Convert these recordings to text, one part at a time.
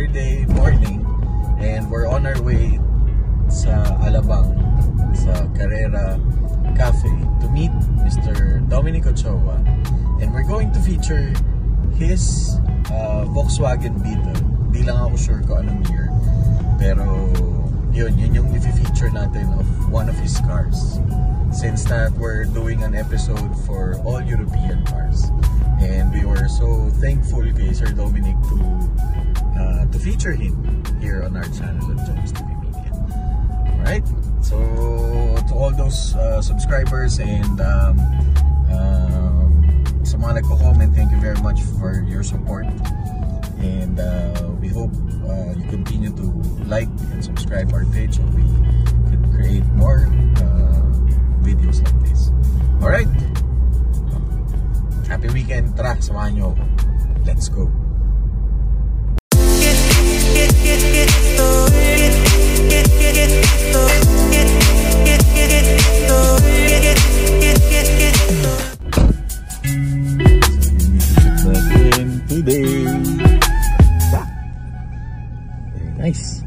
Saturday morning and we're on our way sa Alabang, sa Carrera Cafe to meet Mr. Dominic Ochoa, and we're going to feature his Volkswagen Beetle. Di lang ako sure kung anong year, pero yun yung i-feature natin of one of his cars, since that we're doing an episode for all European cars. And we were so thankful kay Sir Dominic to feature him here on our channel at Jones TV Media. Alright, so to all those subscribers and sa mga nagko-comment, thank you very much for your support. And we hope you continue to like and subscribe our page so we can create more videos like this. Alright, happy weekend. Tara, samahan nyo ako. Let's go. Today. Very nice.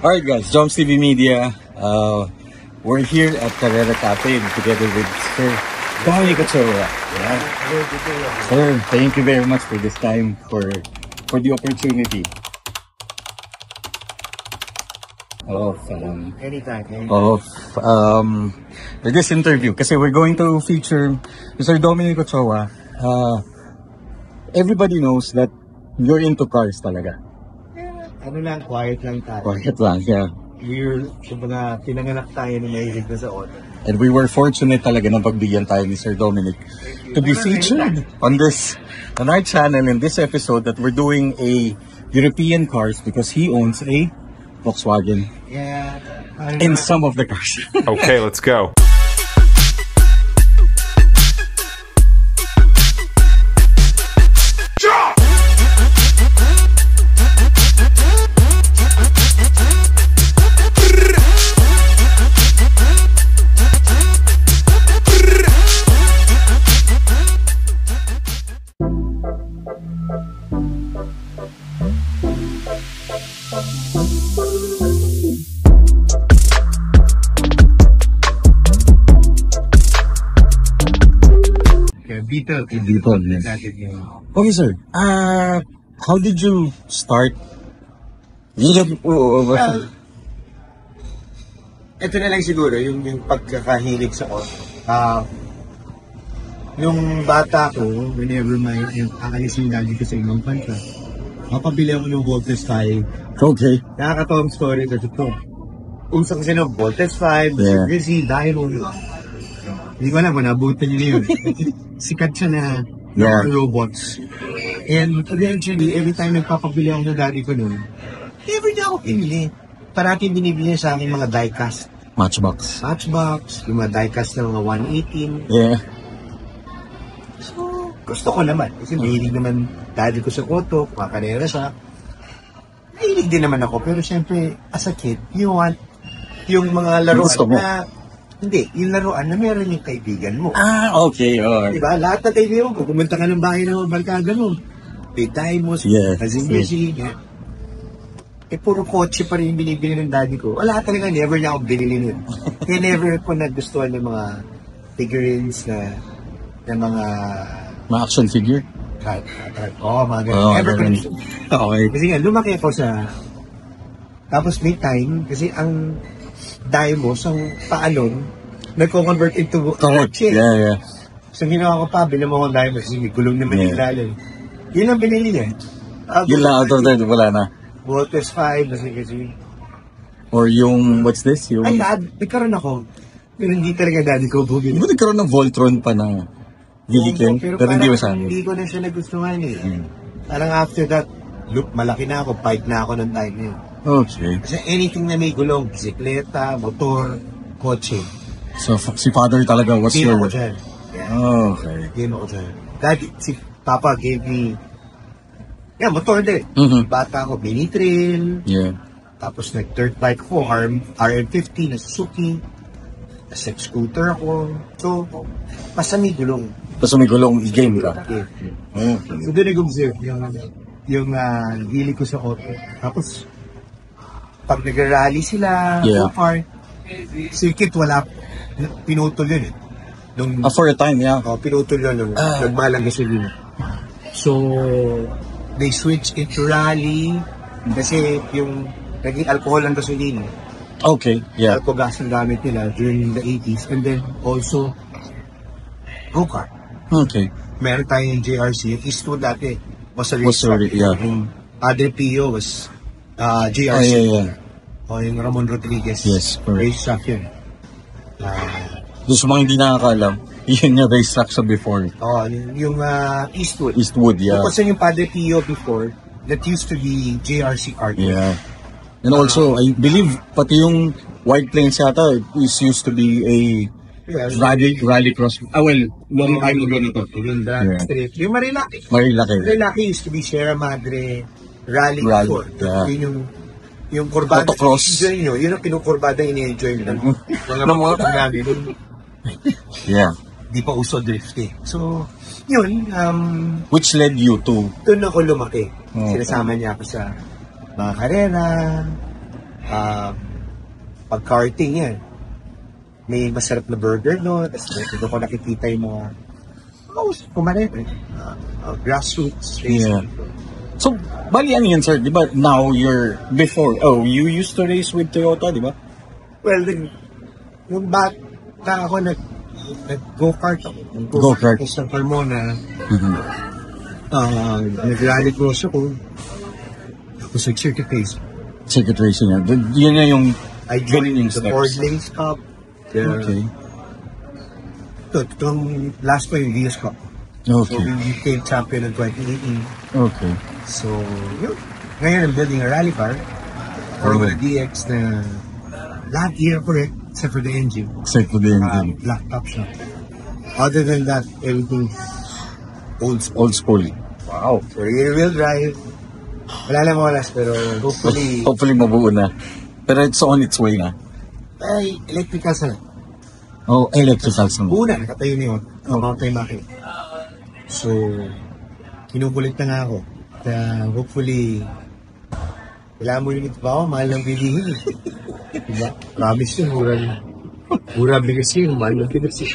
Alright guys, Jones TV Media, we're here at Carrera Cafe together with Sir Dominic Ochoa. Yeah. Sir, thank you very much for this time, for the opportunity. Anytime. For this interview, kasi we're going to feature Mr. Dominic Ochoa. Everybody knows that you're into cars talaga. Ano lang, quiet lang tayo. Quiet lang, yeah. Kumbaga, pinanganak tayo na mahilig na sa auto. And we were fortunate talaga na pagbigyan tayo ni Sir Dominic to be featured on our channel in this episode that we're doing a European cars because he owns a Volkswagen. Yeah. In some of the cars. Okay, let's go. Beetle. Yes. Okay, sir. How did you start? Ito na lang siguro, yung pagkakahilig sa auto. Nung bata ko, whenever aalis yung daddy ko sa ibang bansa, mapabili ako ng Voltes 5. Okay. Nakakatawang story kasi ito. Usang kasi ng Voltes 5, Yeah. kasi dahil hindi ko alam kung nabutan niyo yun. Sikat siya na robots. And eventually, every time nagpapabili ako ng daddy ko nun, never niya ako pinili. Parating binibili sa akin mga diecast. Matchbox. Yung mga diecast ng mga 118. Yeah. So, gusto ko naman. Kasi mahilig naman daddy ko sa auto, kumakarera siya. Mahilig din naman ako. Pero syempre, as a kid, you want yung mga laruan na hindi, yung laruan na meron yung kaibigan mo. Okay. Diba? Lahat ng kaibigan mo, pumunta ka ng bahay ng barkada mo. Pitay mo, kasi puro kotse pa rin yung binibili ng daddy ko. Wala talaga, never niya ako binili nun. Kaya never ko nagustuhan ng mga figurines na mga action figure? mga ganun. Never ko nito. Okay. Kasi nga, lumaki ako sa... Tapos may time, kasi ang Daimos, ang paalon, nagko-convert into kotse. Yeah. So ginawa ko pa, bilang mo akong Daimos, kasi may gulong naman yung lalo. Yun ang binili niya. Yun lang, out of that, wala na. Voltes 5, kasi. Or yung, what's this? Yung... Ay, nagkaroon ako. Pero hindi talaga daddy ko bumili. Di ba nagkaroon ng Voltron pa na vehicle? Pero hindi masabi. Hindi ko na siya nagustuhan eh. Parang after that, look, malaki na ako, bike na ako ng time na yun. Okay. Kasi anything na may gulong, bisikleta, motor, kotse, So, si father talaga was game your... ako dyan. Yeah, Okay. game ako dyan. Daddy, si Papa gave me, motor din. Mhm. Bata ako, mini trail, Yeah. tapos nag-dirt bike ko, RM50 na Suzuki, scooter ako. So, basta may gulong. Tapos may gulong, game ka. Okay. Okay. So, doon nag-observe yung hilig ko sa auto. Tapos, pag nag-rally sila, Yeah. go-kart, circuit, wala, pinutol yun eh. Nung, For a time, yeah. pinutol yun nung nagmalang gasolina. So, they switched into rally kasi yung naging alcohol ang gasolina. Okay, yeah. Alcohol gas ang gamit nila during the 80s. And then, also, go-kart. Okay. Meron tayong JRC. Yung Eastwood dati was a Was race a track. yeah. Yung Padre Pio was JRC. Yeah. O yung Ramon Rodriguez. Yes, correct. Race track yun. Doon sa mga hindi nakakaalam, yun yung racetrack sa before. Yung Eastwood. Eastwood, yeah. Tapos yung Padre Pio before, that used to be JRC kart. Yeah. And also, I believe, pati yung White Plains yata, is used to be a rally cross. Long time ago na to. Yung drag strip. Yung Marilaki. Marilaki. Marilaki used to be Sierra Madre Rally before. Yeah. Yun yung kurbada. Motocross. Yun ang pinukurbada ini-enjoy nila. Mga mga namin. Yeah. Di pa uso drift eh. So, yun, Which led you to... doon ako lumaki. Oh. Sinasama niya ako sa mga karera, pag-karting yan. May masarap na burger, no? Tapos doon ko nakikita yung mga kumarera. Grassroots racing. Yeah. So, bali ano yan, sir? Di ba now you're... Before, you used to race with Toyota, di ba? Well, yung bata ako, nag-go-kart ako. Go-kart. Sa Carmona, Mm-hmm. nag-rally cross ako. Tapos nag-circuit race. Circuit racing yan. Yun na yung... I Ganun yung joined the steps. Ford Lanes Cup. Okay. Itong last pa yung VS Cup. So, Okay. we became champion in 2018. Okay. So, yun. Ngayon, I'm building a rally car. Formula DX na lahat gear correct except for the engine. Except for the engine. Black top shop. Other than that, everything old school. Old school. Wow. So, rear-wheel drive. Wala lang mawalas, pero hopefully, Hopefully mabuo na. Pero it's on its way na. ay, electrical sa Oh, electrical naman. una, nakatayo na yun. Mountain makina. So, kinukulit na nga ako. Kaya hopefully, kailangan mo yun ito ba ako? Mahal ng bilihin eh. Diba? Promise yun, mura bigas yun, mahal ng bigas yun.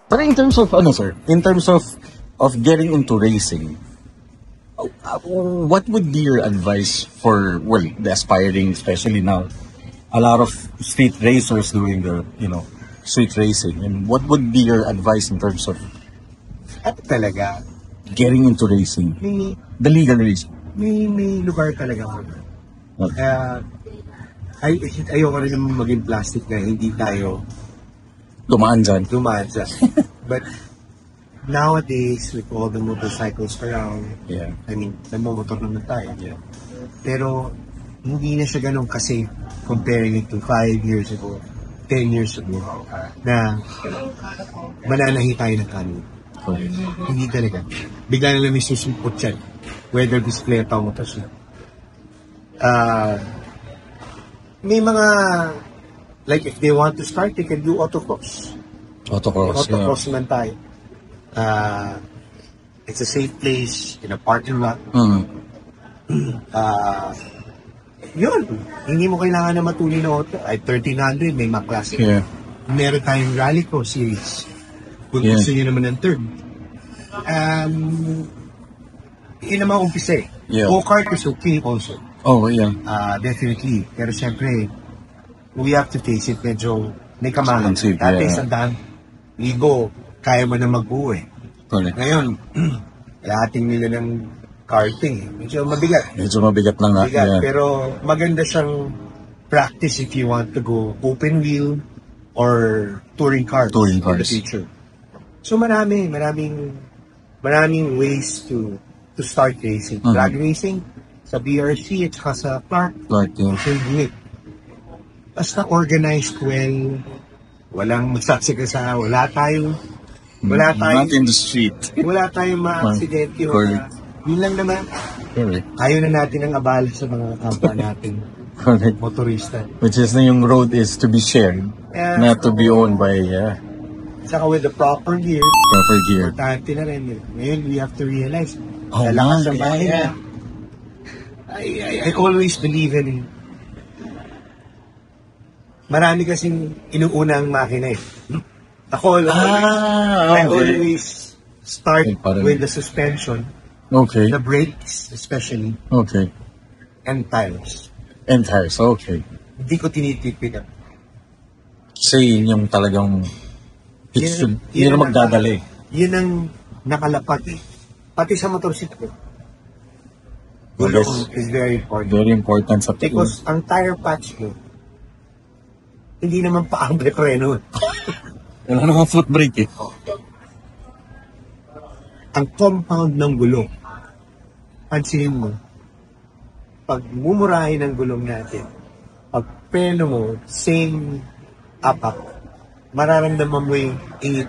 But in terms of, sir? In terms of getting into racing, what would be your advice for, the aspiring, especially now, a lot of street racers doing the, street racing. And what would be your advice in terms of At talaga, getting into racing? may The legal racing. lugar talaga ako. Okay. Ayoko rin naman maging plastic na hindi tayo Dumaan dyan. dumaan sa. But nowadays, with all the motorcycles around, Yeah. I mean, nagmamotor naman tayo. Yeah. Pero hindi na siya ganun kasi comparing it to 5 years ago, 10 years ago, na mananahi tayo ng kanin. Okay. Hindi talaga. Bigla na lang may susumpot yan. Whether bisikleta o motorcycle. May mga, like if they want to start, they can do autocross. Autocross, yeah. Autocross naman tayo. It's a safe place in a parking lot. Yun, hindi mo kailangan na matuloy na auto. Ay, 1300, may mga classic. Yeah. Meron tayong Rally Cross series. Kung Yeah. gusto nyo naman ng third. Yun naman umpisa eh. Yeah. Go-kart is okay also. Oh, yeah. Definitely. Pero siyempre, we have to face it. Medyo may kamahan. Expensive, Dati yeah. sa daan, ligo, kaya mo na mag-uwi. Correct. Ngayon, lahating nila ng karting. Medyo mabigat. Medyo mabigat na nga. Mabigat. Yeah. Pero maganda siyang practice if you want to go open wheel or touring cars Touring in the cars. future. So maraming ways to start racing. Mhm. Drag racing, sa BRC at saka sa Clark, Like, yeah. you can do it. Basta organized well, walang magsasagasa, wala tayong Not in the street. wala tayong ma-aksidente. Correct. Yun lang naman. Correct. Ayaw na natin ang abala sa mga kapwa natin Correct. motorista. Which is na yung road is to be shared, Yeah. not to be owned by Saka with the proper gear, proper gear. importante na rin yun. Ngayon, we have to realize, Oh, lalakas man, ang bahay yeah. na. I always believe in marami kasing inuuna ang makina eh. Ako, I okay. always start Okay, parang- with the suspension, Okay. the brakes especially, Okay. and tires. And tires, okay. Hindi ko tinitipid. Kasi yun yung talagang yun ang magdadali. Yun ang nakalapat eh. Pati sa motorsiklo. Yes. Gulong is very important. Very important sa Because ang tire patch mo, hindi naman paambre preno. wala namang foot brake eh. Ang compound ng gulong, pansinin mo, pag mumurahin ang gulong natin, pag preno mo, same apak, mararamdaman mo yung init.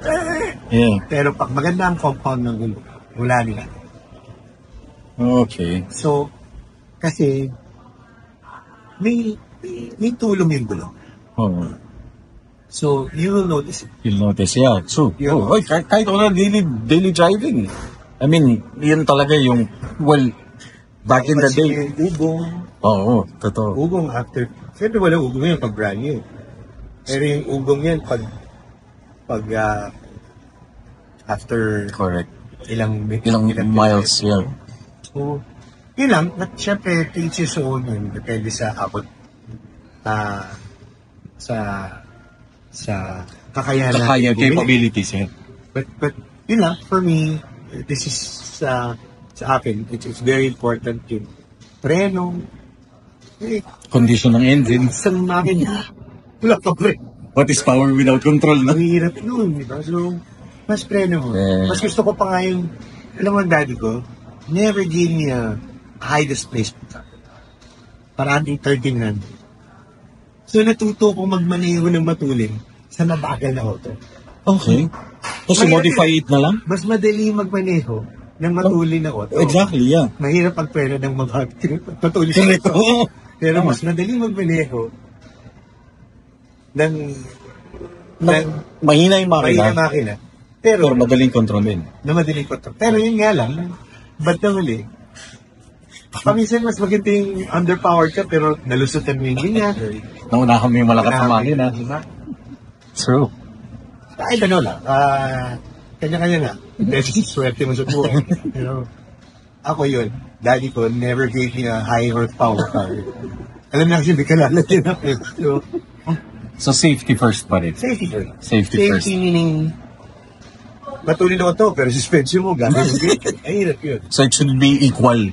Yeah. Pero pag maganda ang compound ng gulong, wala nila. Okay. So, kasi, may tulong yung gulong. Oh, So, you will notice it. you'll notice. Yeah, true. Yeah. Oh, oy, kahit wala daily driving. I mean, yun talaga yung, well, back in the Kasi day. yung ugong, Oo, totoo. ugong after, siyempre wala ugong yan pag brand new. Pero yung ugong yan pag after Correct. ilang Miles, yeah. So, yun lang. At syempre, teach his own yun. Depende sa abot. Sa kakayanan. Kaya bumili. capabilities, yeah. But yun lang, for me, this is sa akin, it's very important yung preno. Condition ng engine. Isang makina. Wala ka pre. What is power without control, no? Ang hirap nun, di ba? So, mas preno mo. Yeah. Mas gusto ko pa nga yung, alam mo ang daddy ko, never gave me a high displacement car. Parating 1300. So, natuto ko magmaneho ng matulin sa mabagal na auto. Okay. Kasi modify it na lang? Mas madali magmaneho ng matulin na auto. Exactly, yeah. Mahirap ang pera ng matulin sa Correct. auto. Oo. Pero mas madali magmaneho ng Mahina yung mahina makina. makina. Pero Pero, madaling kontrolin. na madaling kontrol. Pero yun nga lang, ba't na huli? Paminsan mas maganda yung underpowered ka pero nalusutan mo yung linya. Naunahan mo yung malakas na makina. Diba? True. Kahit ano lang, kanya-kanya nga. Dahil swerte mo sa buhay. Pero ako yun, daddy ko never gave me a high horsepower car. Alam na kasi may kalala din ako. So, So safety first pa rin. safety first. Safety first. Safety meaning, matulin ako to, pero suspension mo, gamit yung gate. Ay, hirap yun. So it should be equally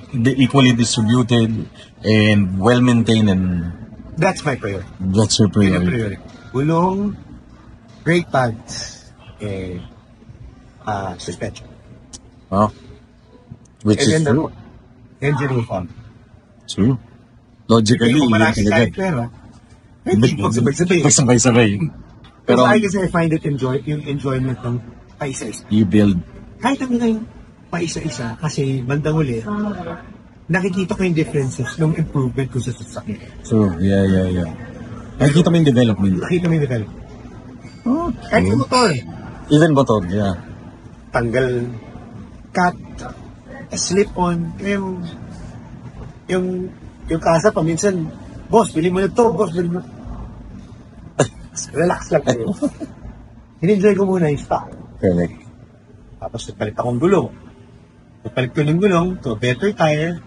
distributed and well maintained, and That's my priority. that's your Yun ang priority. priority. Gulong, brake pads, and suspension. Oh. Which And is then the true. engine will follow. True. Logically, Hindi ko yun malaki talaga. kahit pera. Hindi ko sabay-sabay. Pagsabay-sabay. Pero Pero kasi I find it yung enjoyment ng paisa-isa. you build. Kahit ang ngayon paisa-isa, kasi bandang huli, nakikita ko yung differences ng improvement ko sa sasakyan. True. Yeah. Nakikita mo yung development. Nakita mo yung development. Kahit yung motor, Even motor, yeah. Tanggal cut, slip-on, yung kasa pa minsan, boss, bili mo na to, boss, bili mo. Relax lang kayo. In-enjoy ko muna yung stock. Correct. Tapos nagpalit akong gulong. Nagpalit ko ng gulong to a better tire.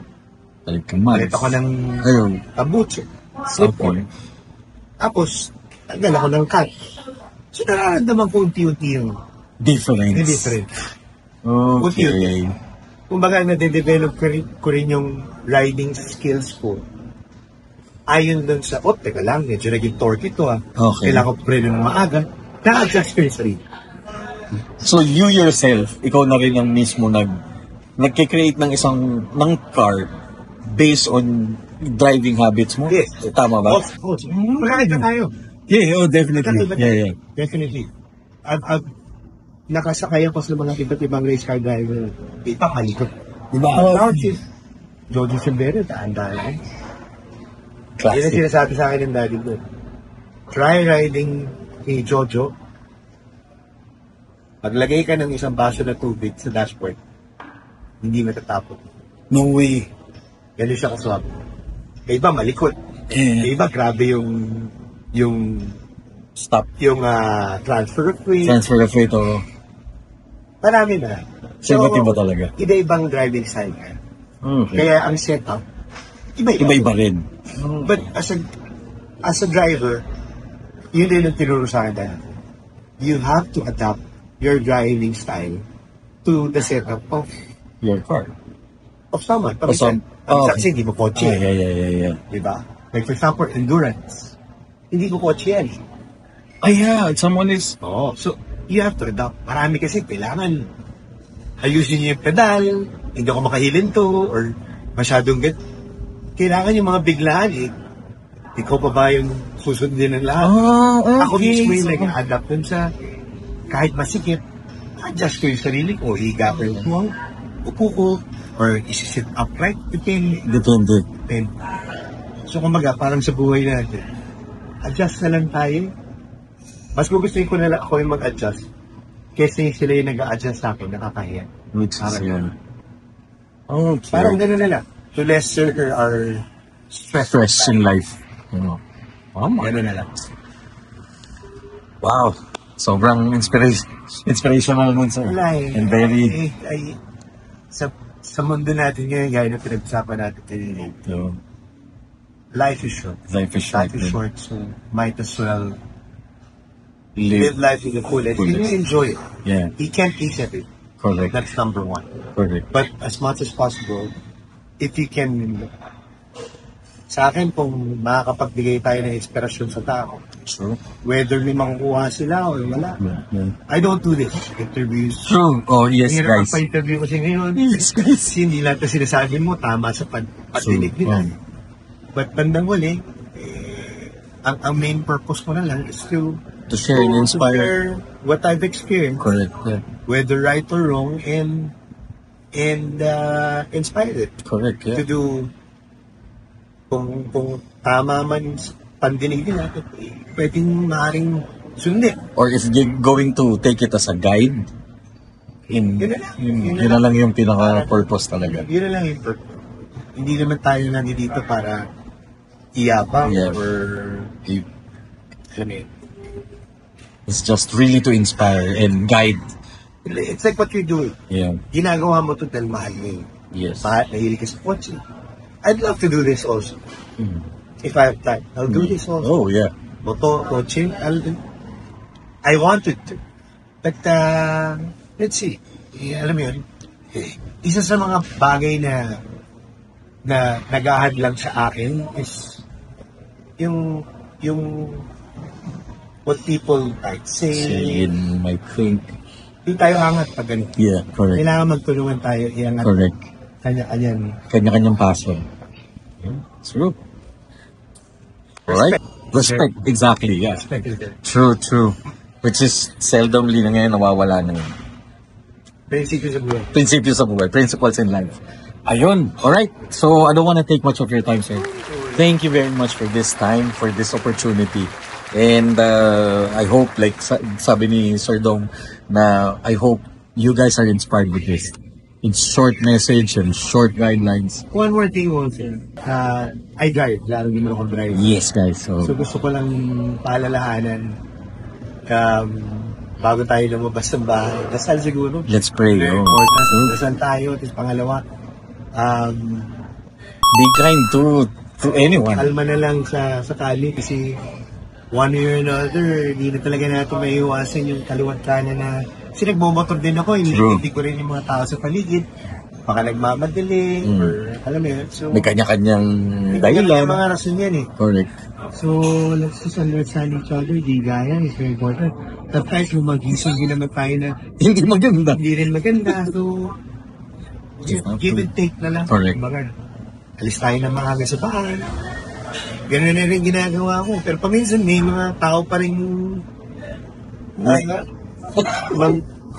Palit ka man. Palit ako ng Ayun. tabutso. Slip-on. Tapos, tanggal ako ng cut. So, nararamdaman ko unti-unti yung Difference. Okay. Kumbaga, nade-develop ko rin yung riding skills ko. Ayon dun sa, teka lang, medyo naging torque ito Okay. Kailangan ko preno ng maaga. Na-adjust ko yung sarili. So you yourself, ikaw na rin ang mismo nagke-create ng car based on driving habits mo? Yes. Tama ba? Magkakita tayo. Yeah, definitely. Yeah. Definitely. I've nakasakay ako sa mga iba't ibang race car driver. Ipakalikot. Diba? Jojo Silvero, daan-daan. Yun ang Classic. sinasabi sa akin ng daddy ko. Try riding kay Jojo. Paglagay ka ng isang baso na tubig sa dashboard, hindi matatapon. No way. Ganun siya kaswab. Kaya iba malikot. Kaya iba grabe yung Stop. transfer of weight. Transfer of weight o Marami na. so, iba talaga. Iba-ibang driving style ka. Okay. Kaya ang setup, iba-iba. Iba-iba rin. But as a driver, yun din ang tinuro sa akin dahil. You have to adapt your driving style to the setup Your car. of someone. Of some- Kasi hindi mo kotse. Yeah. Diba? Like for example, endurance. Hindi mo kotse yan. Yeah. Someone is... Oo. So, you have to adapt. Marami kasi kailangan ayusin niyo yung pedal, hindi ako makahilin to, or masyadong kailangan yung mga biglaan ikaw pa ba yung susundin ng lahat? Ako mismo yung nag-adapt dun sa kahit masikip, adjust ko yung sarili ko, higa ko yung upo ko, or isi-sit upright, depende. So, kumaga, parang sa buhay natin, adjust na lang tayo. Mas gugustuhin ko na lang ako yung mag-adjust kaysa sila yung nag-a-adjust sa akin, nakakahiya. Which is Parang yun. Okay. Parang gano'n na lang. To lesser our stress in life. Gano'n na lang. Wow. Sobrang inspirational nun, sir. Wala And very... Sa mundo natin ngayon, gaya na pinag-usapan natin kanina, So, life is short. life is short. Life is short, so might as well Live. live life in the fullest. And you enjoy it. Yeah. You can't please it. Correct. That's number one. Correct. But as much as possible, if you can, sa akin, kung makakapagbigay tayo ng inspirasyon sa tao, True. whether may makukuha sila or wala. Yeah. I don't do this. Interviews. True. Oh, yes, Hirap guys. pa interview kasi ngayon. Yes, guys. Hindi lahat na sinasabi mo tama sa pagdinig nila. But bandang huli, ang main purpose ko na lang is to share and inspire. share what I've experienced, Correct. Yeah. whether right or wrong, and inspire it Correct. to Yeah. do. Kung tama man pandinig nila, pwedeng maaaring sundin. Or if you're going to take it as a guide, Yun na lang. yun na lang yung pinaka-purpose talaga. Yun na lang yung purpose. Hindi naman tayo nandito para iyabang Yeah. or It's just really to inspire and guide. it's like what you're doing. Yeah. Ginagawa mo to dahil mahal mo yun. Yes. Mahal, nahilig ka sa kotse. I'd love to do this also. Mm. If I have time, I'll do this also. Oh, yeah. Kotse, I wanted to. But, let's see. Alam mo yun, isa sa mga bagay na naghahad lang sa akin is yung what people might say. Might think. Hindi tayo angat pag ganito. Yeah, correct. Kailangan magtulungan tayo, iangat Correct. kanya-kanyan. Kanya-kanyang passion. True. Alright? Respect. Exactly, yeah. Respect is there. True. Which is seldomly na ngayon nawawala na yun. Prinsipyo sa buhay. Prinsipyo sa buhay. Principles in life. Ayun. Alright. So, I don't want to take much of your time, sir. Thank you very much for this time, for this opportunity And I hope, like sabi ni Sir Dom, na I hope you guys are inspired with this. It's short message and short guidelines. One more thing also, I drive, lalo din mo ako drive. Yes, guys. So gusto ko lang paalalahanan, bago tayo lumabas ng bahay, dasal siguro. Let's pray. Very Oh. important. So, Dasal tayo, tapos pangalawa, be kind to anyone. kalma na lang sa kali kasi one way or another, hindi na talaga natin maiiwasan yung kaliwat kanan na kasi nagmomotor din ako, hindi ko rin yung mga tao sa paligid. Baka nagmamadali, or alam mo yun. So, May kanya-kanyang may dahilan. mga rason yan eh. Correct. So, let's just understand each other. Di gaya is very important. Sometimes, yung magising din naman tayo na Hindi maganda. hindi rin maganda. So, give and take na lang. Correct. Kumbaga, alis tayo ng maaga sa bahay. Ganun na rin ginagawa ko. Pero paminsan may mga tao pa rin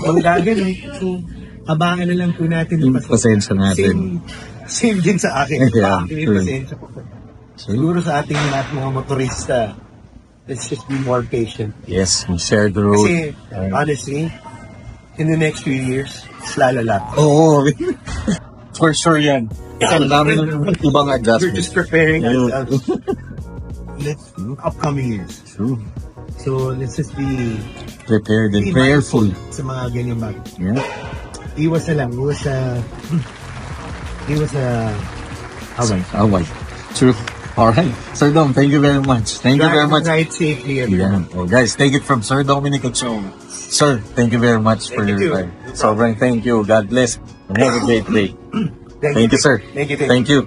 manggagan eh. So, abangan na lang po natin. Yung pasensya natin. Same din sa akin. Yeah, May true. pasensya ko. Siguro sa ating lahat mga motorista, let's just be more patient. Yes, we share the road. Kasi, honestly, in the next few years, lalala. Oo. For sure yan. Ang dami ng ibang We're adjustments. just preparing Yeah. ourselves. Let's upcoming years. True. So, let's just be Prepared and prayerful. sa mga ganyan bagay. Yeah. Iwas na lang. Iwas sa away. Away. True. Alright. Sir Dom, thank you very much. Thank you very much. Ride safely, everyone. Yeah. Oh, guys, take it from Sir Dominic Ochoa. Sir, thank you very much for Thank your you. time. Sobrang thank you. God bless. And have a great day. Thank you, sir. Thank you. Thank you.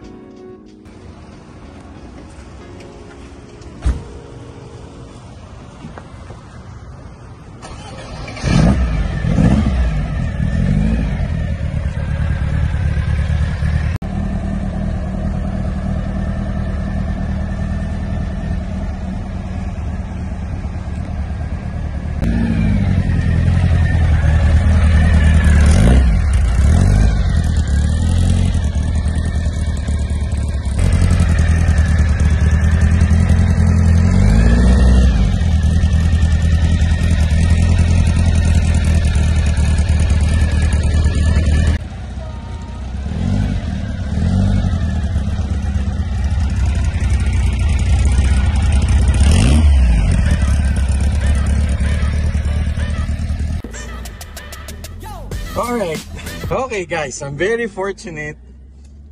Alright. Okay guys, I'm very fortunate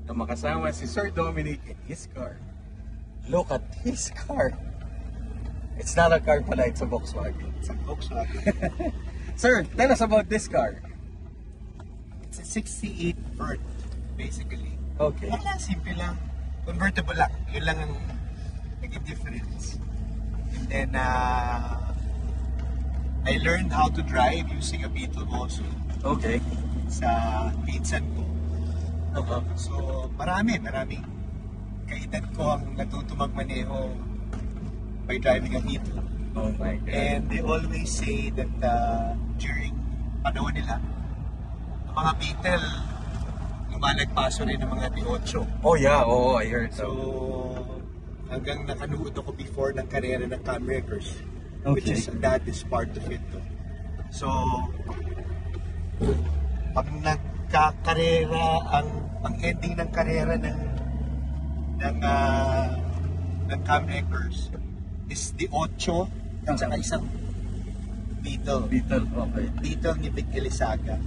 na makasama si Sir Dominic in his car. Look at his car. It's not a car pala, it's a Volkswagen. Sa Volkswagen. Sir, tell us about this car. It's a 68 Vert, basically. Okay. Wala, simple lang. Convertible lang. Yun lang ang naging difference. And then, I learned how to drive using a Beetle also Okay. sa pinsan ko. So, maraming kaedad ko ang natuto magmaneho by driving a Beetle. Oh my God. And they always say that during panahon nila, ang mga Beetle, lumalagpaso rin ng mga D8. Oh yeah, oh I heard So, hanggang nakanood ako before ng karera ng Cam Wreckers, which Okay. is, that is part of it. So, pag nagkakarera, ang ending ng karera ng Cam Wreckers is D8 at saka isang Beetle. Beetle, okay. Beetle ni Vic Elizaga.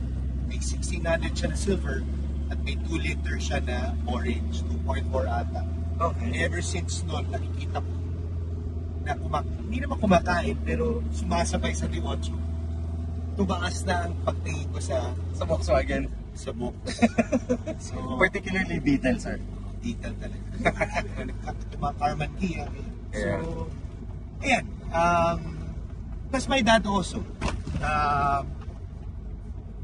May 1600 siya na silver at may 2 liter siya na orange, 2.4 ata. Okay. And ever since noon, nakikita ko na hindi naman kumakain, pero sumasabay sa D8. Tumaas na ang pagtingin ko sa Volkswagen. book. So, Particularly Beetle, sir. Beetle talaga. Carman Kia. Yeah. So, ayan. Plus my dad also.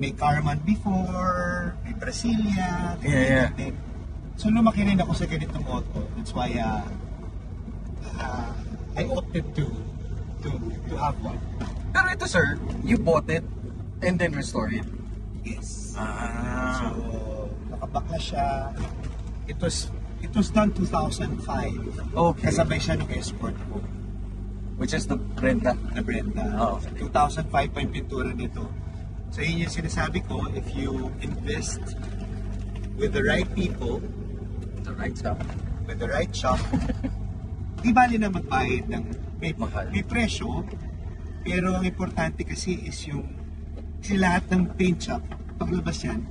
May Carman before, may Brasilia. Yeah. Din. So lumaki rin ako sa ganitong auto. That's why I opted to have one. Pero ito sir, you bought it and then restored it. Yes. Ah. So nakabakla siya. It was done 2005. Okay. Kasabay siya ng escort ko. Which is the Brenda. Na Brenda. Oh. 2005 pa yung pintura nito. So yun yung sinasabi ko, if you invest with the right people, The right shop. with the right shop, di bali na magbayad ng Mahal. may presyo, pero ang importante kasi is yung kasi lahat ng paint shop, paglabas yan,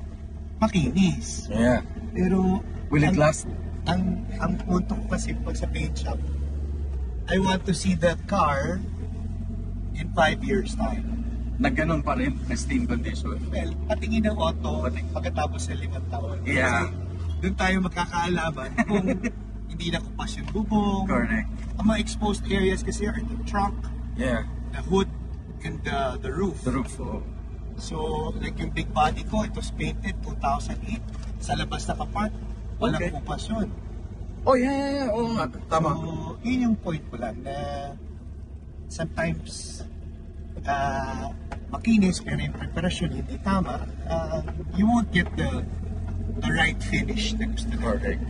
makinis. Yeah. Pero Will it last? ang punto ko kasi pag sa paint shop, I want to see the car in 5 years time. Nagganon pa rin, pristine condition. Well, patingin ng auto pagkatapos ng 5 taon. Yeah. Kasi doon tayo magkakaalaman kung hindi nakupas yung bubong. Correct. Ang mga exposed areas kasi are the trunk, Yeah. the hood, and the roof. The roof. Oh. So, like yung big body ko, it was painted 2008. Sa labas na kapart, walang Okay. kupas yun. Oh, yeah. Oo nga. Tama. So, yun yung point ko lang na sometimes makinis pero yung preparasyon hindi tama, you won't get the right finish na gusto nila. Correct.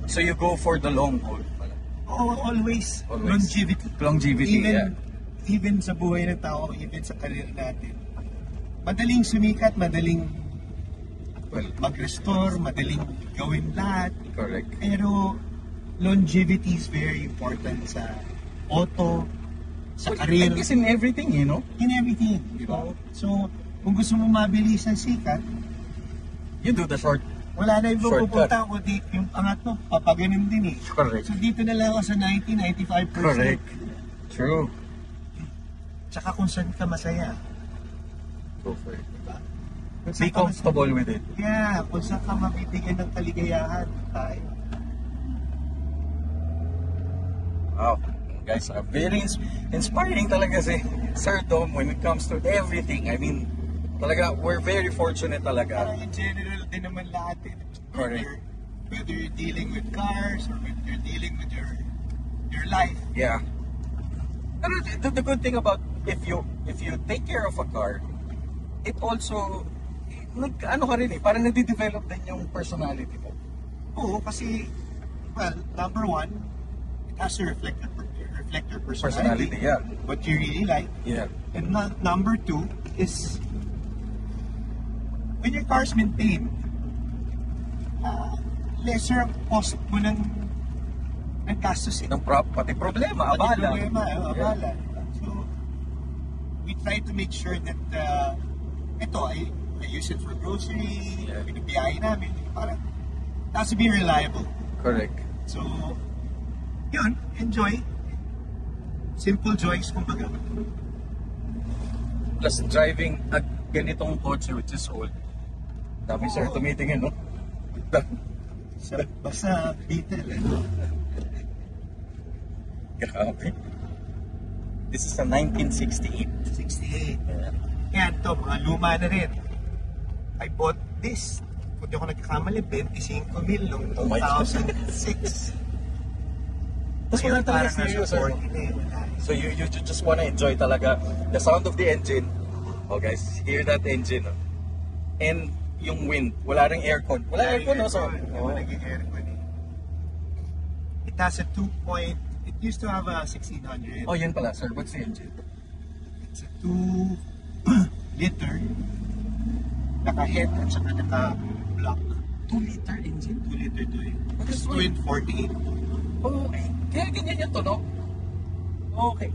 So you go for the long haul pala. Always Always. longevity. Longevity, yeah. Even sa buhay ng tao, even sa career natin. Madaling sumikat, madaling mag-restore, madaling gawin lahat. Correct. Pero longevity is very important sa auto, sa career, Like this in everything, you know? in everything. Di ba? So, kung gusto mo mabilis ang sikat, You do the short. wala na yung Shortcut. pupunta ko dito. Yung angat mo, papaganim din eh. Correct. So, dito na lang ako sa 90-95%. Correct. True. Tsaka kung saan ka masaya. Go for it. Diba? Kung Be saan ka comfortable with it. Yeah, kung saan ka mabibigyan ng kaligayahan, tayo. Wow. Guys, very inspiring talaga si Sir Dom when it comes to everything. I mean, talaga, we're very fortunate talaga. Parang in general din naman lahat eh. Correct. Whether you're dealing with cars or whether you're dealing with your life. Yeah. Pero the good thing about if you take care of a car, it also ano ka rin eh, parang nade-develop din yung personality mo. Oo, kasi, well, number one, it has to reflect your personality. Yeah. What you really like. Yeah. And number two is, when your car's maintained, lesser ang cost mo ng gastos eh. Ng pati problema, Pati abala. problema, abala. So, we try to make sure that ito, I use it for grocery, Yeah. binibiyahe namin, parang it has to be reliable. Correct. So, yun, enjoy. Simple joys, kumbaga. Plus driving at ganitong kotse which is old. Dami sir Oo. tumitingin, no? Basta Beetle. Grabe. This is a 1968. 68. Yan to, mga luma na rin. I bought this. Kung di ako nagkakamali, 25,000 noong Oh my God. 2006. Tapos wala Ngayon, talaga parang nasa serious, sir. 40 na eh, wala. So you just wanna enjoy talaga the sound of the engine. Oh guys, hear that engine. Oh. And yung wind, wala ring aircon. Wala aircon, no? So, Wala naging aircon eh. It has a 2. It used to have a 1600. oh, yun pala, sir. What's the engine? It's a 2 liter. Naka-head at saka naka-block. 2-liter engine? 2 liter to eh. That's It's 248. Oh, okay. Kaya ganyan yung tunog? Okay.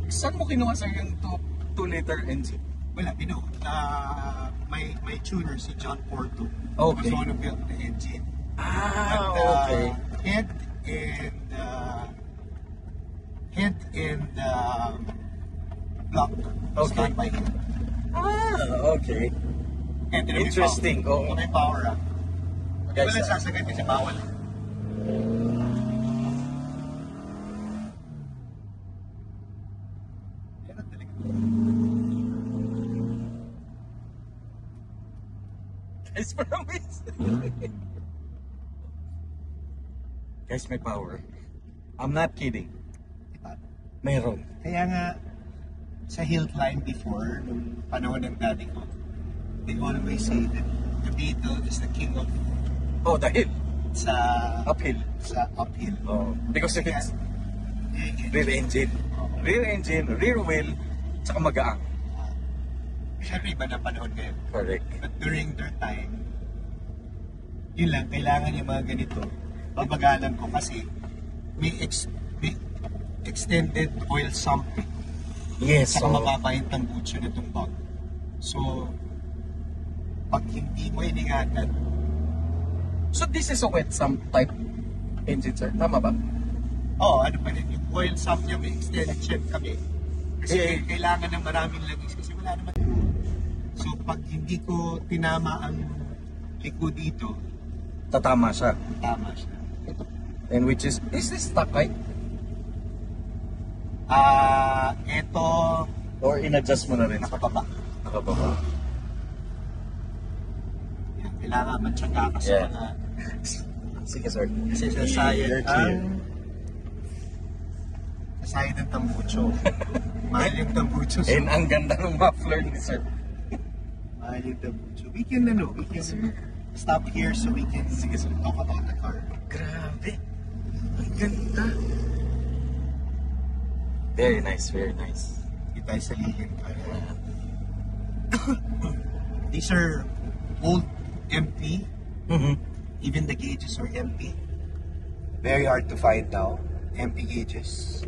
Saan mo kinuha sir yung 2-liter engine? Wala, my tuner, si John Porto. Okay. Was one who built the engine. Ah, But, okay. Head and block was Okay. done by him. Ah, okay. And then may Interesting, power. oo. May power up. Guys, Wala sasagad kasi bawal. Yan ang talaga. guys, promise. Guys, may power. I'm not kidding. Diba? Meron. Kaya nga, sa hill climb before, nung panahon ng daddy ko, they always say that the Beetle is the king of Oh, the hill. sa Uphill. uphill. Oh, because if it's Rear engine. Rear engine, rear wheel, tsaka magaang. Siyempre, iba na panahon ngayon. Correct. But during their time, yun lang, kailangan yung mga ganito. Babagalan ko kasi may extended oil sump. Yes. Saka mababa yung tambucho na itong bag. So, pag hindi mo iningatan, So this is a wet sump type engine, sir. Tama ba? ano pa rin, yung oil sump niya may extended shed kami. Kasi kailangan ng maraming langis kasi wala naman. So, pag hindi ko tinama ang liko dito, Tatama siya. tama siya. And which is this stock height? Ito, Or in-adjust mo na rin? nakababa. Nakababa. Yan, kailangan matyaga kasi Yeah. mga Sige, sir. kasi sa sayad sa sayad ng tambucho. Mahal yung tambucho. So, And ang ganda ng muffler ni sir. mahal yung tambucho. We can stop here so we can talk about the car. Grabe. Ang ganda. Very nice, very nice. Hindi tayo sa lilim. These are old empty. Mm-hmm. Even the gauges are empty. Very hard to find now. Empty gauges.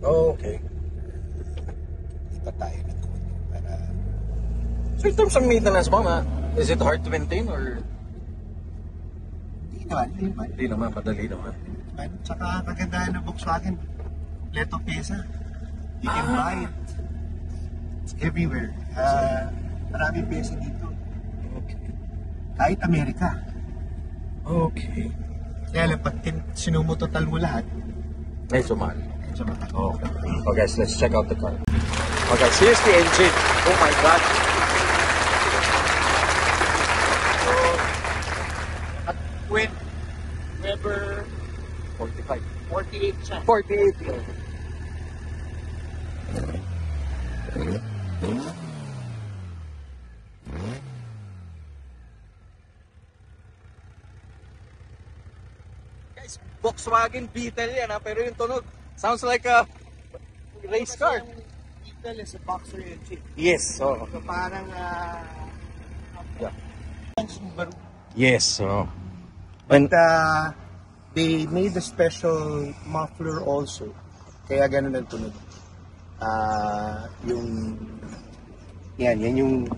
Oh, okay. Hindi pa tayo ng konti para... So in terms of maintenance ba, is it hard to maintain or Hindi naman. hindi naman, madali naman? Tsaka kagandahan ng Volkswagen, kompleto pyesa. You can buy it. It's everywhere. Maraming pyesa dito. Okay. Kahit Amerika. Okay. Kaya lang, pag sinumutotal mo lahat, Medyo mahal. medyo mahal. Okay. Oh guys, let's check out the car. Oh guys, here's the engine. Oh my God. At Weber 45. 48 siya. 48. Guys, Volkswagen Beetle yan pero yung tunog sounds like a race car. Beetle is a boxer engine. Yes, so. So parang Yeah. Subaru. Yes, so. But they made a special muffler also. Kaya ganun ang tunog. Yan yung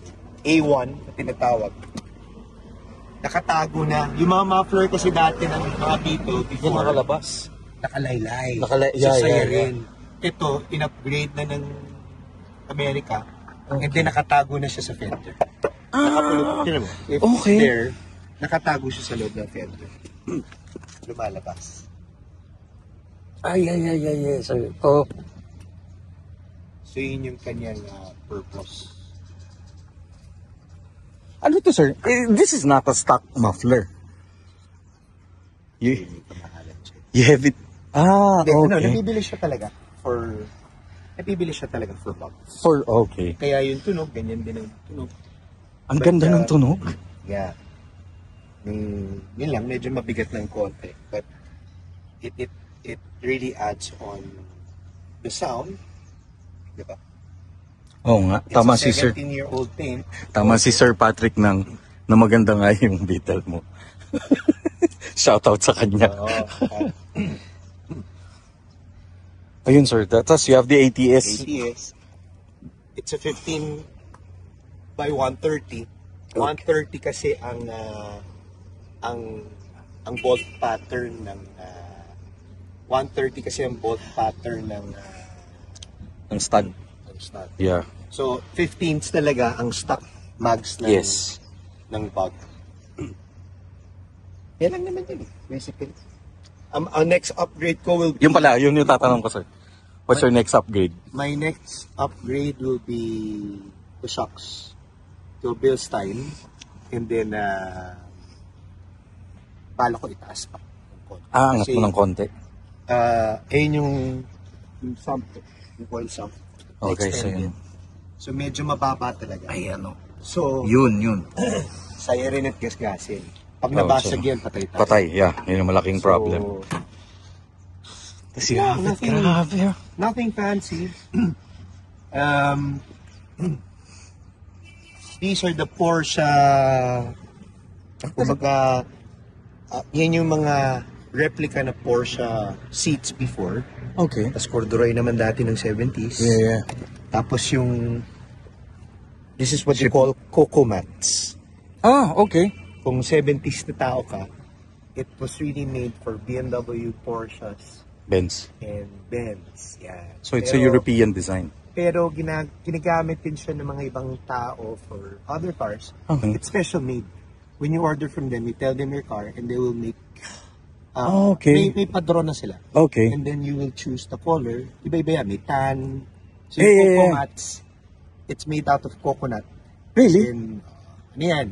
A1 na tinatawag. Nakatago na. Yung mga muffler kasi dati ng mga Beetle Yung before, nakalabas. nakalaylay. Yeah, So, yeah, rin. Ito, in-upgrade na ng Amerika. And then nakatago na siya sa fender. Nakapulot. Mo? If Okay. there, nakatago siya sa loob ng fender. Lumalabas. Ay, sir. Oh. So yun yung kanyang purpose. Ano to, sir? This is not a stock muffler. You Kamahalan siya. you have it. Hindi, Okay. nabibili siya talaga for bug. Okay. Kaya yung tunog, ganyan din ang tunog. Ang But, ganda ng tunog. Yeah. Yun lang, medyo mabigat ng konti. But it really adds on the sound. Diba? Oo nga. It's Tama a si Sir. 17-year-old thing. Tama si Sir Patrick na maganda nga yung Beetle mo. Shoutout sa kanya. Ayun, sir. Tapos you have the ATS. ATS. It's a 15 by 130. 130 kasi ang bolt pattern ng 130 kasi ang bolt pattern ng Ang stud. stud. Yeah. So 15s talaga ang stock mags ng Yes. ng bug. Yan lang naman yun, basically. Ang next upgrade ko will be Yung pala, yun yung tatanong ko, sir. What's your next upgrade? my next upgrade will be the shocks to Bill style, and then bala ko itaas pa ng konti. Angat Kasi, mo ng konti. ayun yung sump, yung oil sump. Okay, so Extended. yun. So medyo mababa talaga. Ay, ano. So, Yun. saya rin at gasgasin. Pag Oh, nabasag so, yan, patay tayo. Patay, yeah. Yun yung malaking problem. So, Tapos you have it, grabe. Nothing fancy. These are the Porsche, kumbaga, yan yung mga replica na Porsche seats before. Okay. Tapos corduroy naman dati ng 70s. Yeah. Tapos this is what you call Coco mats. Ah, okay. Kung 70s na tao ka, it was really made for BMW, Porsches, Benz. and Benz. Yeah. So it's a European design. Pero ginagamit din siya ng mga ibang tao for other cars. Okay. It's special made. When you order from them, you tell them your car and they will make... Okay. May padron na sila. Okay. And then you will choose the color. Iba-iba yan. May tan. So Yeah, yung yeah, Coco yeah. mats, it's made out of coconut. Really? And, ano yan?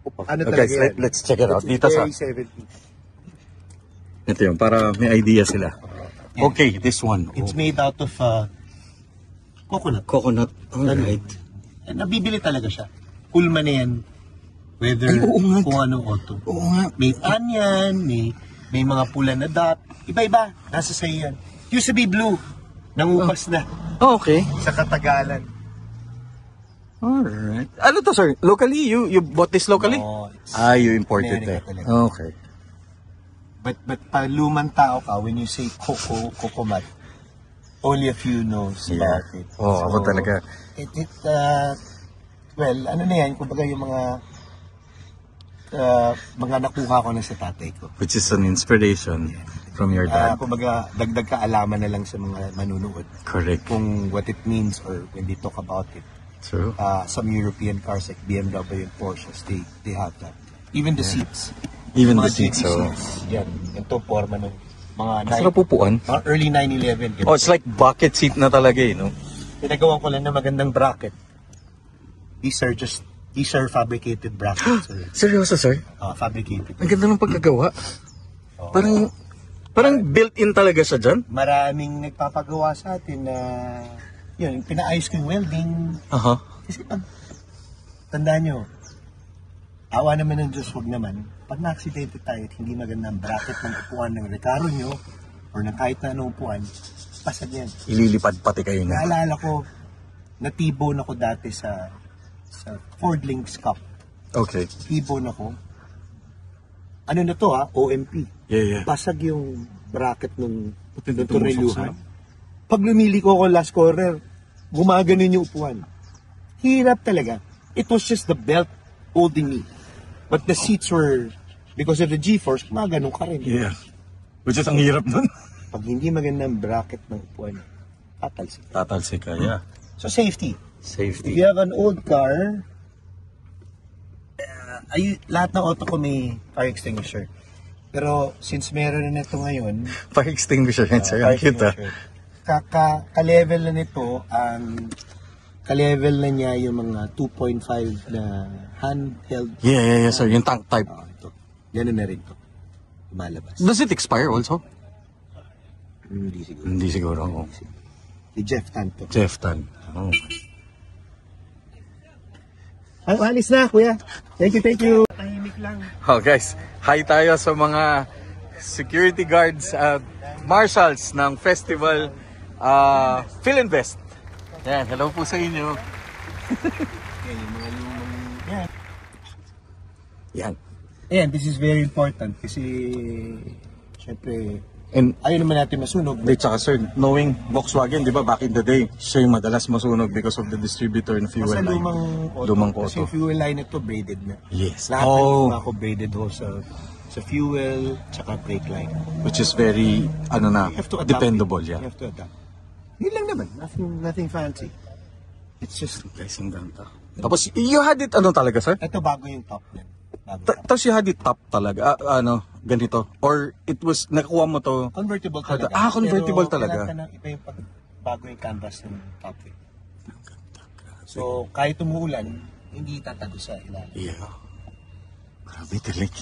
Ano Okay, talaga guys, yan? let's check it out. It's Dito sa... very 70s. Ito yun, para may idea sila. Yeah. Okay, this one. It's made out of coconut. Coconut. Alright. And nabibili talaga siya. Pullman na yan. Whether Ay, oo nga. kung anong auto. Oo nga. May tan yan, may mga pula na dot. Iba-iba. Nasa sa'yo yan. Used to be blue. Nangupas na Oh, okay. sa katagalan. Alright. Ano to, sir? Locally? You bought this locally? No, it's You imported America it. talaga. Okay. But pa lumang tao ka, when you say Coco mat, only a few knows about it. Oh, ako talaga. Well, ano na yan, kumbaga yung mga nakuha ko na sa tatay ko. Which is an inspiration from your dad. Kumbaga, dagdag kaalaman na lang sa mga manunood Correct. kung what it means or when they talk about it. True. Some European cars like BMW and Porsches, they have that. Even the seats. Even the Mga seats, GT so... Yan, ito forma ng mga Sarap pupuan. mga early 911. Oh, it's like bucket seat na talaga eh, no? Pinagawa ko lang na magandang bracket. These are fabricated brackets. Seryoso, sir? Fabricated. Ang ganda ng pagkagawa. Parang built-in talaga siya dyan. Maraming nagpapagawa sa atin na yun, pinaayos ko yung welding. Aha. Kasi tandaan nyo, awa naman ng Diyos, huwag naman. Pag na-aksidente tayo at hindi maganda ang bracket ng upuan ng rekaro nyo or ng kahit na anong upuan, pasag yan. Ililipad pati kayo nga. Naalala ko, natibon ako dati sa Ford Links Cup. Okay. Tibon ako. Ano na to OMP. Yeah. Basag yung bracket ng Puti tornilyohan. Pag lumili ko ako last corner, gumaganon yung upuan. Hirap talaga. It was just the belt holding me. But the seats were, because of the G-force, gumaganon ka rin. Yeah. Which is ang hirap nun. Pag hindi magandang bracket ng upuan, tatalsik. Tatalsik ka, yeah. So safety. If Safety. you have an old car, lahat ng auto ko may fire extinguisher. Pero since meron na ito ngayon, Fire extinguisher yan, sir. Ang cute, ah. ka-level na nito, ka-level na niya yung mga 2.5 na handheld. Yeah, sir. Yung tank type. Ito. Ganun na rin ito. Lumalabas. Does it expire also? Hindi siguro. Hindi siguro. Oh. Si Jeff Tan to. Jeff Tan. Oh. Alis na, kuya. Thank you. Tahimik lang. Oh, guys. Hi tayo sa mga security guards at marshals ng festival Philinvest. Yan, hello po sa inyo. Yung mga lumang... Yan. Ayan, this is very important kasi syempre And ayaw naman natin masunog. Di, tsaka sir, knowing Volkswagen, di ba, back in the day, siya yung madalas masunog because of the distributor ng fuel Sa line. lumang auto. auto. Kasi yung fuel line ito braided na. Yes. Lahat ng mga ko braided ho sa fuel, tsaka brake line. Which is very, You have to adapt dependable, it. yeah. You have to adapt. Yun lang naman. Nothing fancy. It's just, Guys, ang ganda. Tapos, you had it, talaga, sir? ito bago yung top yan. Bago top. Tapos you had it top talaga, ganito? Or it was, nakuha mo to? Convertible talaga. Convertible Pero talaga. kailangan iba yung bago yung canvas ng top eh. So, kahit umuulan, hindi tatago sa ilalim. Yeah. Grabe, tilig.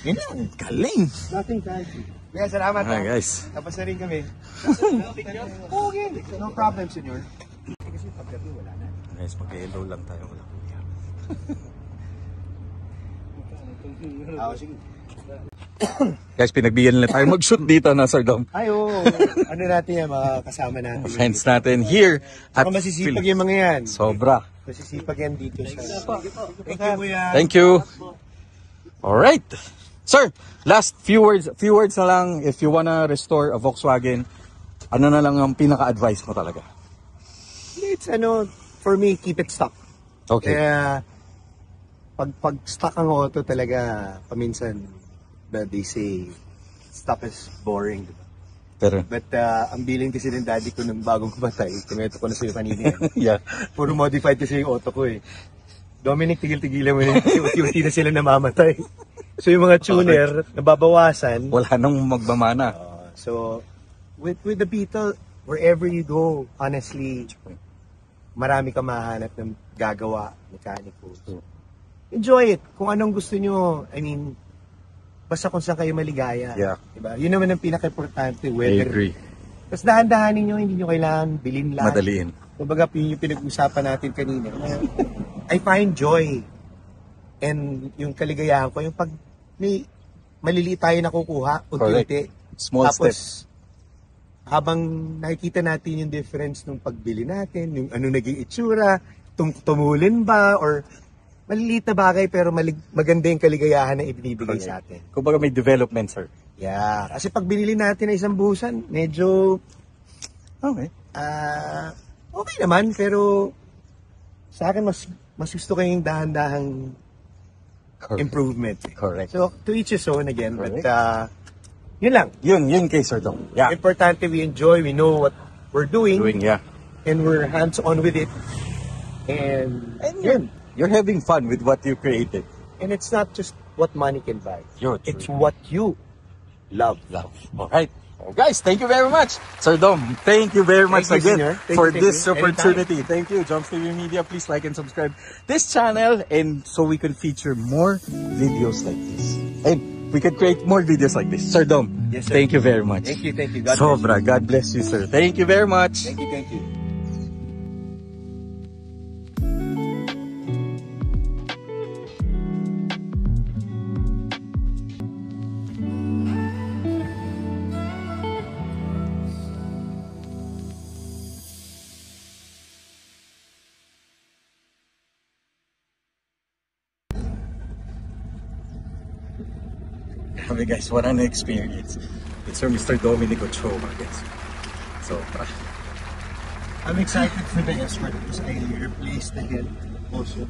Yun lang. Galing! Nothing fancy. Kaya salamat. Alright, guys. Tapos na rin kami. Okay. No problem, senyor. Kasi paggabi wala na. Guys, mag-hello lang tayo. Wala po yan. Sige. Guys, pinagbigyan nila tayo mag-shoot dito na Sir Dom. Ay, oo. Ano natin yan, mga kasama natin. Friends natin here at Saka masisipag yung mga yan. Sobra. Masisipag yan dito sa... Thank you, Kuya. Thank you. Alright. Sir, last few words na lang. If you wanna restore a Volkswagen, ano na lang ang pinaka-advice mo talaga? It's for me, keep it stock. Okay. Kaya, pag stock ang auto talaga, paminsan, they say, stock is boring, diba? Pero, But, ang billing kasi ng daddy ko nung bagong kumatay, kumeto ko na sa'yo kanina. yeah. Puro modified kasi yung auto ko eh. Dominic, tigil-tigilan mo na uti na sila namamatay. So yung mga tuner, nababawasan. Wala nang magmamana. So, with the Beetle, wherever you go, honestly, marami ka mahanap ng gagawa, mekaniko. Enjoy it. Kung anong gusto nyo, I mean, basta kung saan kayo maligaya. Yeah. Diba? Yun naman ang pinaka-importante, I whether. agree. Tapos dahan-dahanin nyo, hindi nyo kailangan bilhin lahat. Madaliin. Kumbaga, yung pinag-usapan natin kanina. I find joy. And yung kaligayahan ko, yung pag may maliliit tayo nakukuha, unti-unti. Small Tapos, steps. habang nakikita natin yung difference nung pagbili natin, yung ano naging itsura, tumulin ba, or maliliit na bagay pero maganda yung kaligayahan na ibinibigay sa atin. Kumbaga may development, sir. Yeah. Kasi pag binili natin na isang busan, medyo Okay. okay naman, pero sa akin mas gusto ko yung dahan-dahang improvement. Correct. So, to each his own again, Correct. but yun lang. Yun kay Sir Dom. Yeah. Importante, we enjoy, we know what we're doing, Yeah. and we're hands-on with it. And yun. You're having fun with what you created. And it's not just what money can buy. You're It's what you love. Alright. Oh, guys, thank you very much. Sir Dom, thank you very much Thank you, again Senor. Thank for you, this thank you. opportunity. Thank you, Jumps TV Media. Please like and subscribe this channel and so we can feature more videos like this. And we can create more videos like this. Sir Dom, Yes, sir. thank you very much. Thank you. God bless you. Sobra. God bless you, sir. Thank you very much. Thank you. Okay guys, what an experience. It's from Mr. Dominic Ochoa, guys. So, I'm excited for the Escort because I replaced the head also.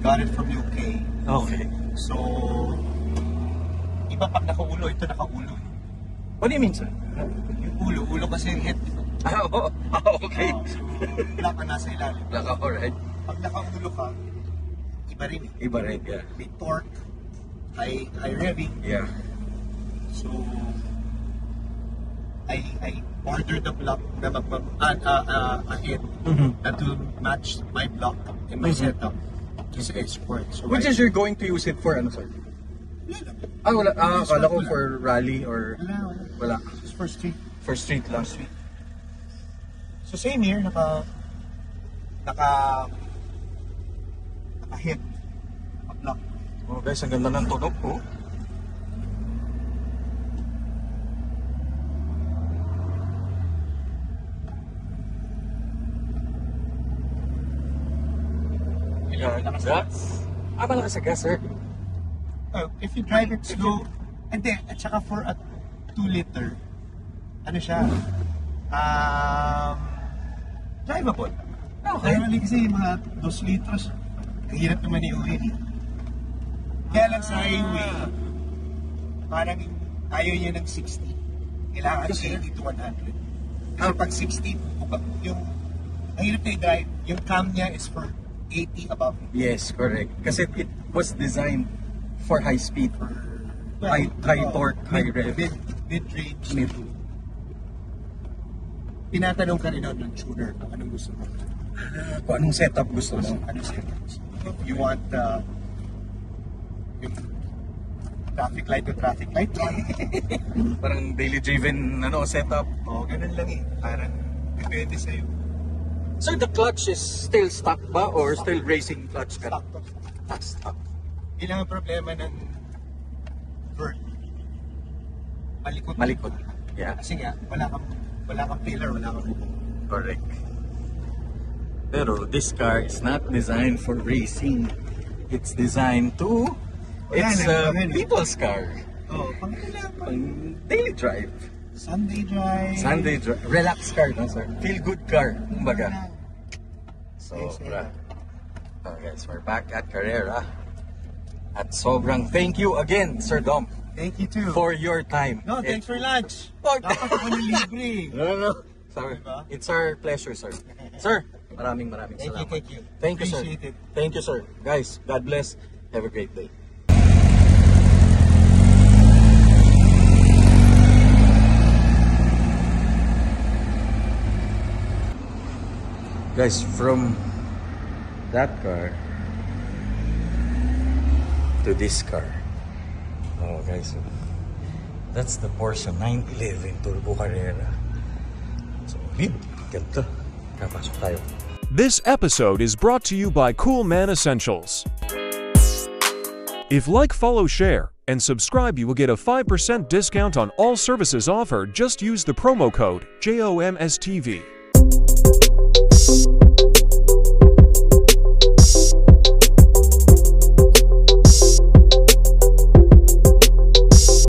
Got it from UK. okay. So, iba pag nakaulo, ito nakaulo. What do you mean, sir? Yung ulo kasi yung head. Okay. Wala ka nasa ilalim. Alright. Pag nakaulo ka, iba rin eh. Iba rin, yeah. May torque, high revving. Yeah. So, I ordered the block na ahead that will match my block and my setup. Kasi Escort. So Which is you're going to use it for, ano, sir? Wala. Akala ko for rally or wala. Just for street. For street lang. So same here, naka-hit, naka-block. Oh guys, ang ganda ng tunog ko. Malakas gas? Malakas sa gas, sir. If you drive it slow, and then, at saka for a 2-liter, ano siya, drivable. Normally kasi yung mga 2 litros, ang hirap naman i-uwi. Kaya lang sa highway, parang ayaw niya ng 60. Kailangan 80 to 100. Kasi pag 60, yung ang hirap na i-drive, yung cam niya is for 80 above. Yes, correct. Kasi it was designed for high speed, high torque, high rev. Mid-range. Tinatanong ka rin ng tuner kung anong gusto mo. Kung anong setup gusto mo. Anong setup gusto mo. You want yung traffic light to traffic light? Parang daily driven setup. Ganun lang eh. Parang depende sa'yo. Sir, the clutch is still stuck ba or still racing clutch ka? Stock. Stuck. Yun ang problema ng Vert. malikot. Malikot. Yeah. Kasi nga, wala kang pillar, wala kang bubong. Correct. Pero this car is not designed for racing. It's designed to... It's a people's car. Oh, pang Daily drive. Sunday drive. Relax car, no, sir? Feel good car, kumbaga. So, guys, we're back at Carrera. At sobrang thank you again, Sir Dom. Thank you too. For your time. No, thanks for lunch. Oh, Dapat ako ng libre. No. Sorry. It's our pleasure, sir. Sir, maraming salamat. Thank you. Thank you, sir. Appreciate it. Thank you, sir. Guys, God bless. Have a great day. Guys, from that car to this car. Oh, guys. That's the Porsche 911 Turbo Carrera. So, ganda. Kapasok tayo. This episode is brought to you by Cool Man Essentials. If like, follow, share, and subscribe, you will get a 5% discount on all services offered. Just use the promo code JOMSTV.